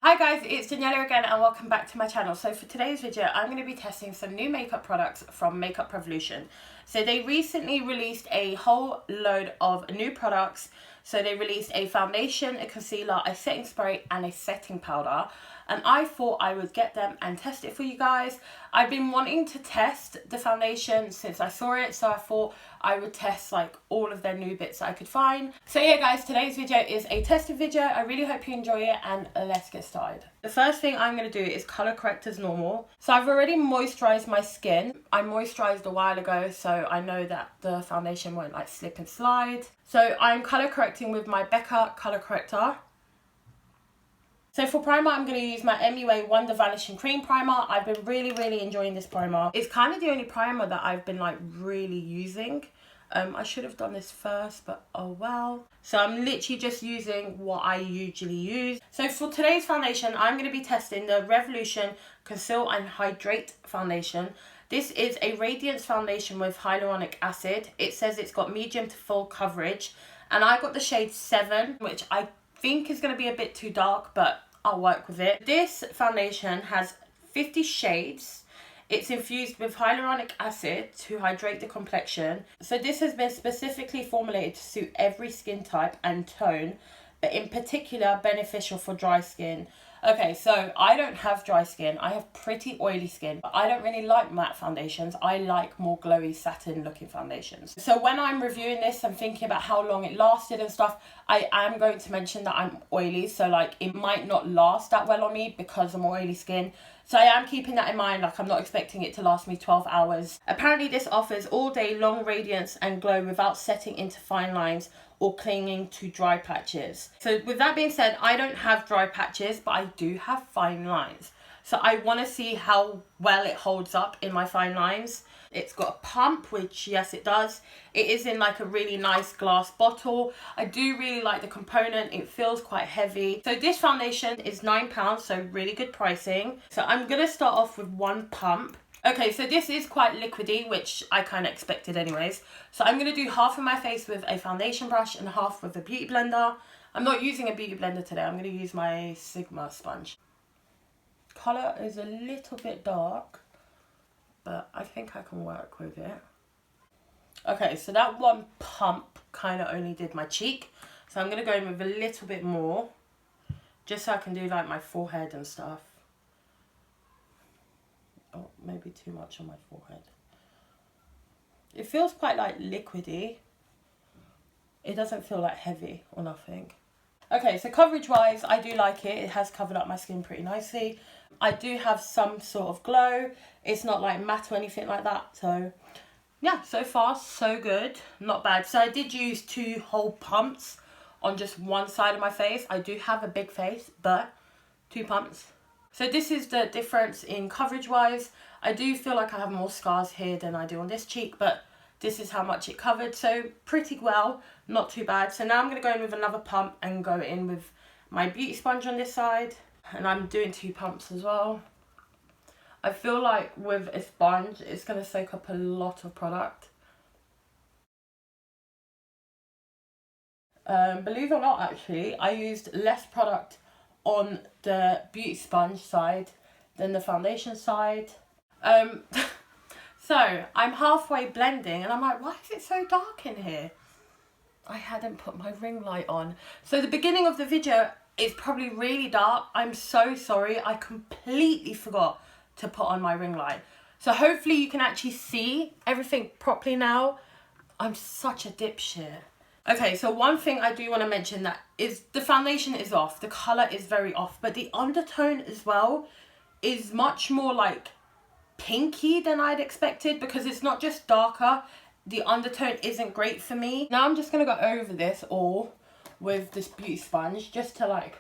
Hi guys, it's Daniela again and welcome back to my channel. So for today's video, I'm going to be testing some new makeup products from Makeup Revolution. So they recently released a whole load of new products. So they released a foundation, a concealer, a setting spray and a setting powder. And I thought I would get them and test it for you guys. I've been wanting to test the foundation since I saw it, so I thought I would test like all of their new bits that I could find. So yeah guys, today's video is a testing video. I really hope you enjoy it and let's get started. The first thing I'm going to do is colour correct as normal. So I've already moisturised my skin. I moisturised a while ago, so I know that the foundation won't like slip and slide. So I'm colour correcting with my Becca colour corrector. So for primer, I'm going to use my MUA Wonder Vanishing Cream Primer. I've been really enjoying this primer. It's kind of the only primer that I've been like really using. I should have done this first, but oh well. So I'm literally just using what I usually use. So for today's foundation, I'm going to be testing the Revolution Conceal and Hydrate Foundation. This is a radiance foundation with hyaluronic acid. It says it's got medium to full coverage. And I got the shade 7, which I think is going to be a bit too dark, but I'll work with it. This foundation has 50 shades. It's infused with hyaluronic acid to hydrate the complexion. So this has been specifically formulated to suit every skin type and tone, but in particular beneficial for dry skin. Okay, so I don't have dry skin. I have pretty oily skin, but I don't really like matte foundations. I like more glowy satin looking foundations. So when I'm reviewing this, I'm thinking about how long it lasted and stuff. I am going to mention that I'm oily, so like it might not last that well on me because I'm oily skin. So I am keeping that in mind, like I'm not expecting it to last me 12 hours. Apparently this offers all day long radiance and glow without setting into fine lines or clinging to dry patches. So with that being said, I don't have dry patches, but I do have fine lines. So I want to see how well it holds up in my fine lines. It's got a pump, which yes it does. It is in like a really nice glass bottle. I do really like the component. It feels quite heavy. So this foundation is £9, so really good pricing. So I'm going to start off with one pump. Okay, so this is quite liquidy, which I kind of expected anyways. So I'm going to do half of my face with a foundation brush and half with a beauty blender. I'm not using a beauty blender today. I'm going to use my Sigma sponge. Colour is a little bit dark, but I think I can work with it. Okay, so that one pump kind of only did my cheek. So I'm going to go in with a little bit more, just so I can do like my forehead and stuff. Oh, maybe too much on my forehead. It feels quite like liquidy. It doesn't feel like heavy or nothing. Okay, so coverage wise, I do like it. It has covered up my skin pretty nicely. I do have some sort of glow. It's not like matte or anything like that. So yeah, so far so good. Not bad. So I did use 2 whole pumps on just one side of my face. I do have a big face, but 2 pumps. So this is the difference in coverage wise. I do feel like I have more scars here than I do on this cheek, but this is how much it covered. So pretty well, not too bad. So now I'm going to go in with another pump and go in with my beauty sponge on this side. And I'm doing 2 pumps as well. I feel like with a sponge, it's going to soak up a lot of product. Believe it or not, actually, I used less product on the beauty sponge side than the foundation side. So I'm halfway blending and I'm like, why is it so dark in here? I hadn't put my ring light on. So the beginning of the video is probably really dark. I'm so sorry. I completely forgot to put on my ring light. So hopefully you can actually see everything properly now. I'm such a dipshit. Okay, so one thing I do want to mention that is the foundation is off. The colour is very off. But the undertone as well is much more like pinky than I'd expected, because it's not just darker. The undertone isn't great for me. Now I'm just going to go over this all with this beauty sponge just to like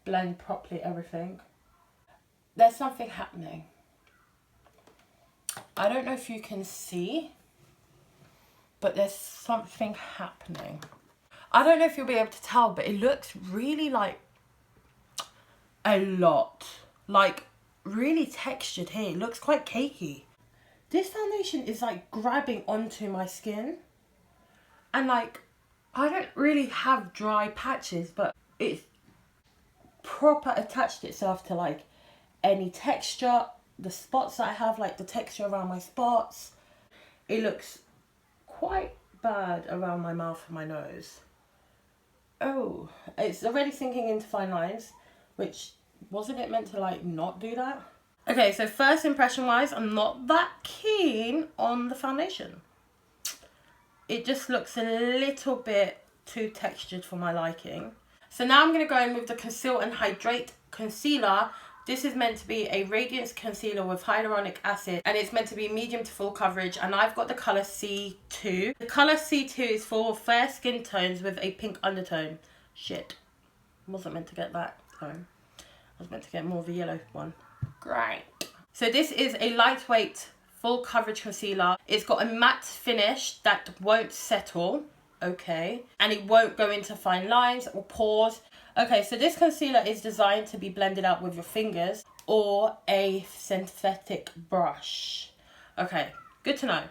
blend properly everything. There's something happening. I don't know if you can see, but there's something happening. I don't know if you'll be able to tell, but it looks really like a lot. Like really textured here. It looks quite cakey. This foundation is like grabbing onto my skin. And like, I don't really have dry patches, but it's proper attached itself to like any texture. The spots that I have, like the texture around my spots. It looks quite bad around my mouth and my nose. Oh, it's already sinking into fine lines, which wasn't it meant to like not do that? Okay, so first impression wise, I'm not that keen on the foundation. It just looks a little bit too textured for my liking. So now I'm going to go in with the Conceal and Hydrate Concealer. This is meant to be a radiance concealer with hyaluronic acid, and it's meant to be medium to full coverage, and I've got the colour C2. The colour C2 is for fair skin tones with a pink undertone. Shit. Wasn't meant to get that tone. I was meant to get more of a yellow one. Great. So this is a lightweight full coverage concealer. It's got a matte finish that won't settle, okay, and it won't go into fine lines or pores. Okay, so this concealer is designed to be blended out with your fingers or a synthetic brush. Okay, good to know.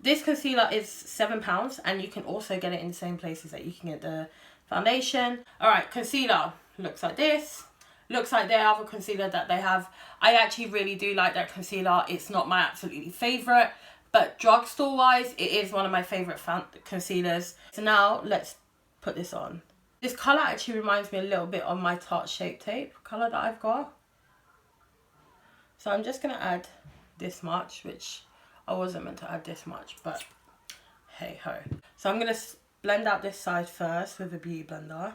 This concealer is £7, and you can also get it in the same places that you can get the foundation. All right, concealer looks like this. Looks like the other concealer that they have. I actually really do like that concealer. It's not my absolutely favourite, but drugstore wise, it is one of my favourite concealers. So now let's put this on. This colour actually reminds me a little bit of my Tarte Shape Tape colour that I've got. So I'm just going to add this much, which I wasn't meant to add this much, but hey ho. So I'm going to blend out this side first with a beauty blender.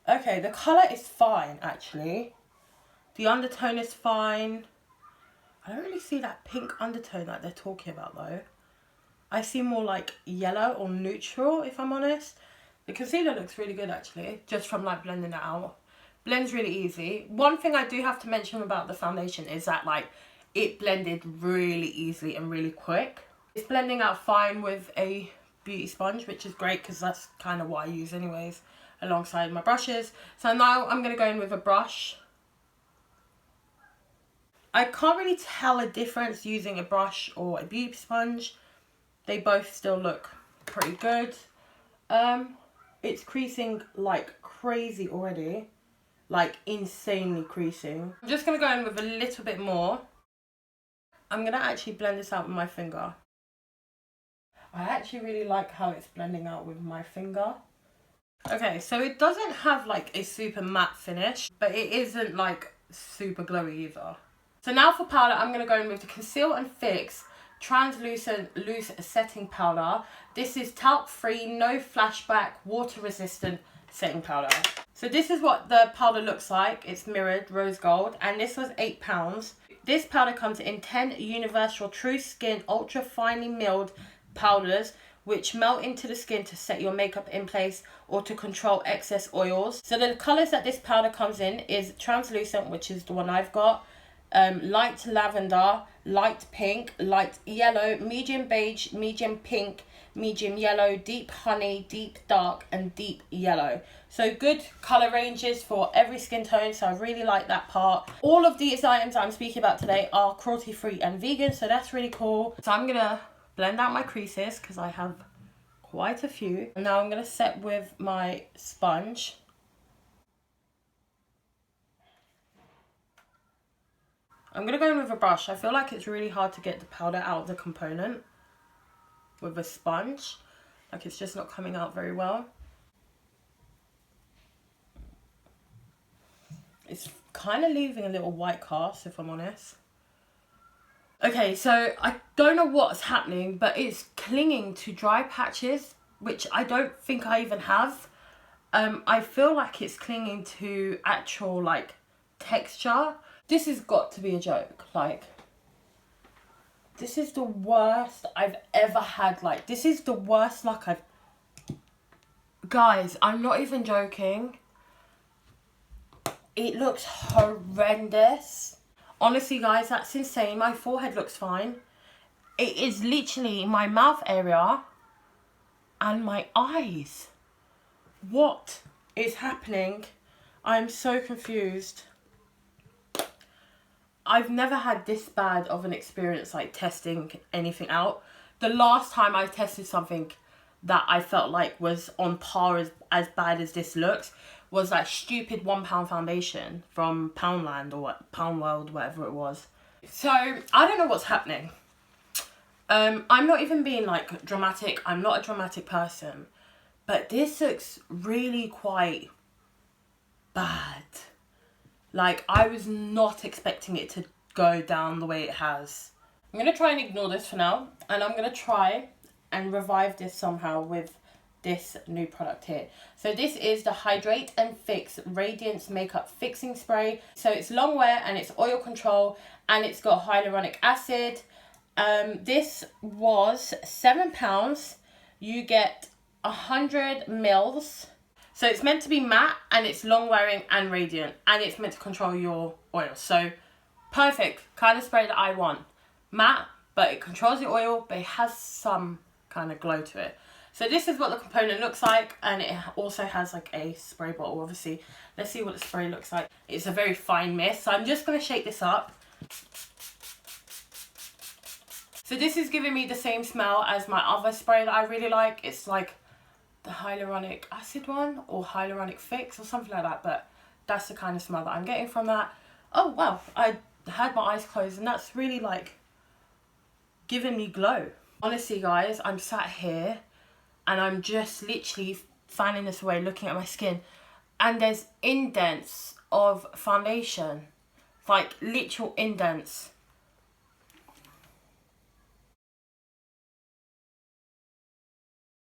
Okay, the colour is fine actually. The undertone is fine. I don't really see that pink undertone that they're talking about though. I see more like yellow or neutral, if I'm honest. The concealer looks really good actually, just from like blending it out. Blends really easy. One thing I do have to mention about the foundation is that like it blended really easily and really quick. It's blending out fine with a beauty sponge, which is great because that's kind of what I use anyways, alongside my brushes. So now I'm going to go in with a brush. I can't really tell a difference using a brush or a beauty sponge. They both still look pretty good. It's creasing like crazy already, like insanely creasing. I'm just going to go in with a little bit more. I'm going to actually blend this out with my finger. I actually really like how it's blending out with my finger. Okay, so it doesn't have like a super matte finish, but it isn't like super glowy either. So now for powder, I'm going to go in with the Conceal and Fix Translucent Loose Setting Powder. This is talc free, no flashback, water resistant setting powder. So this is what the powder looks like. It's mirrored rose gold, and this was £8. This powder comes in 10 universal true skin ultra finely milled powders which melt into the skin to set your makeup in place or to control excess oils. So the colours that this powder comes in is translucent, which is the one I've got, light lavender, light pink, light yellow, medium beige, medium pink, medium yellow, deep honey, deep dark, and deep yellow. So good colour ranges for every skin tone, so I really like that part. All of these items I'm speaking about today are cruelty free and vegan, so that's really cool. So I'm gonna blend out my creases because I have quite a few. And now I'm gonna set with my sponge. I'm going to go in with a brush. I feel like it's really hard to get the powder out of the component with a sponge. Like it's just not coming out very well. It's kind of leaving a little white cast, if I'm honest. Okay, so I don't know what's happening, but it's clinging to dry patches, which I don't think I even have. I feel like it's clinging to actual like texture. This has got to be a joke. Like, this is the worst I've ever had. Like, this is the worst luck I've... Guys, I'm not even joking. It looks horrendous. Honestly, guys, that's insane. My forehead looks fine. It is literally my mouth area and my eyes. What is happening? I'm so confused. I've never had this bad of an experience like testing anything out. The last time I tested something that I felt like was on par as bad as this looks was that stupid £1 foundation from Poundland or what, Pound World, whatever it was. So I don't know what's happening. I'm not even being like dramatic. I'm not a dramatic person, but this looks really quite bad. Like, I was not expecting it to go down the way it has. I'm going to try and ignore this for now, and I'm going to try and revive this somehow with this new product here. So this is the Hydrate and Fix Radiance Makeup Fixing Spray. So it's long wear and it's oil control and it's got hyaluronic acid. This was £7. You get 100 mils. So it's meant to be matte and it's long wearing and radiant and it's meant to control your oil. So perfect kind of spray that I want. Matte, but it controls the oil, but it has some kind of glow to it. So this is what the component looks like, and it also has like a spray bottle, obviously. Let's see what the spray looks like. It's a very fine mist, so I'm just going to shake this up. So this is giving me the same smell as my other spray that I really like. It's like the hyaluronic acid one, or hyaluronic fix, or something like that, but that's the kind of smell that I'm getting from that. Oh wow, I had my eyes closed, and that's really like giving me glow. Honestly guys, I'm sat here and I'm just literally fanning this away, looking at my skin, and there's indents of foundation, like literal indents.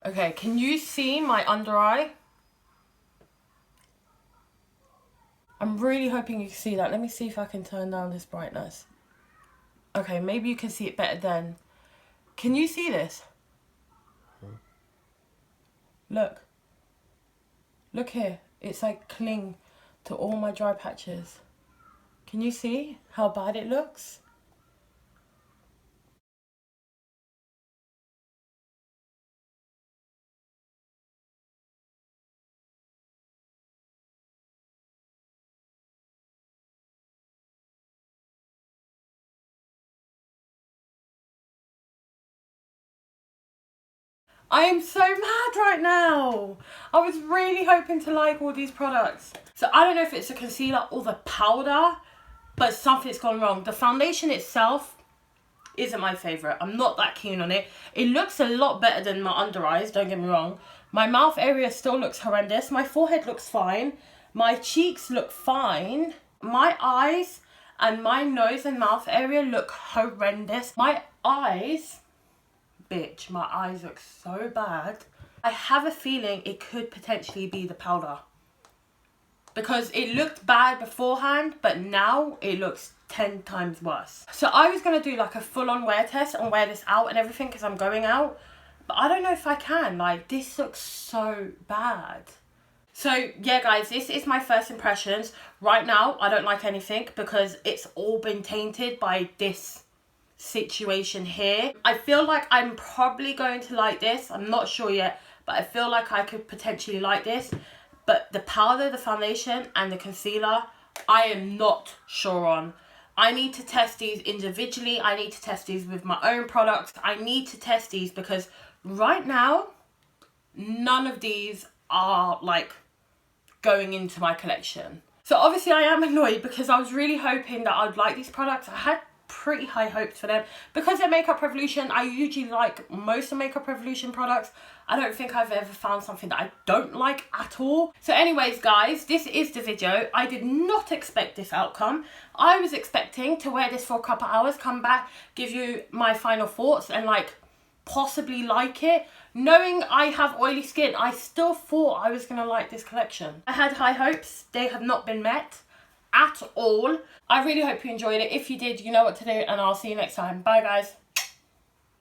Okay, can you see my under eye? I'm really hoping you can see that. Let me see if I can turn down this brightness. Okay, maybe you can see it better then. Can you see this? Look. Look here. It's like clinging to all my dry patches. Can you see how bad it looks? I am so mad right now. I was really hoping to like all these products. So I don't know if it's a concealer or the powder, but something's gone wrong. The foundation itself isn't my favourite. I'm not that keen on it. It looks a lot better than my under eyes, don't get me wrong. My mouth area still looks horrendous. My forehead looks fine. My cheeks look fine. My eyes and my nose and mouth area look horrendous. My eyes... bitch, my eyes look so bad. I have a feeling it could potentially be the powder, because it looked bad beforehand, but now it looks 10 times worse. So I was going to do like a full-on wear test and wear this out and everything because I'm going out, but I don't know if I can. Like, this looks so bad. So yeah guys, this is my first impressions. Right now I don't like anything because it's all been tainted by this situation here. I feel like I'm probably going to like this. I'm not sure yet, but I feel like I could potentially like this. But the powder, the foundation and the concealer, I am not sure on. I need to test these individually. I need to test these with my own products. I need to test these because right now none of these are like going into my collection. So obviously I am annoyed because I was really hoping that I'd like these products. I had pretty high hopes for them because they're Makeup Revolution. I usually like most of Makeup Revolution products. I don't think I've ever found something that I don't like at all. So anyways guys, this is the video. I did not expect this outcome. I was expecting to wear this for a couple hours, come back, give you my final thoughts and like possibly like it. Knowing I have oily skin, I still thought I was gonna like this collection. I had high hopes. They have not been met at all. I really hope you enjoyed it. If you did, you know what to do, and I'll see you next time. Bye guys.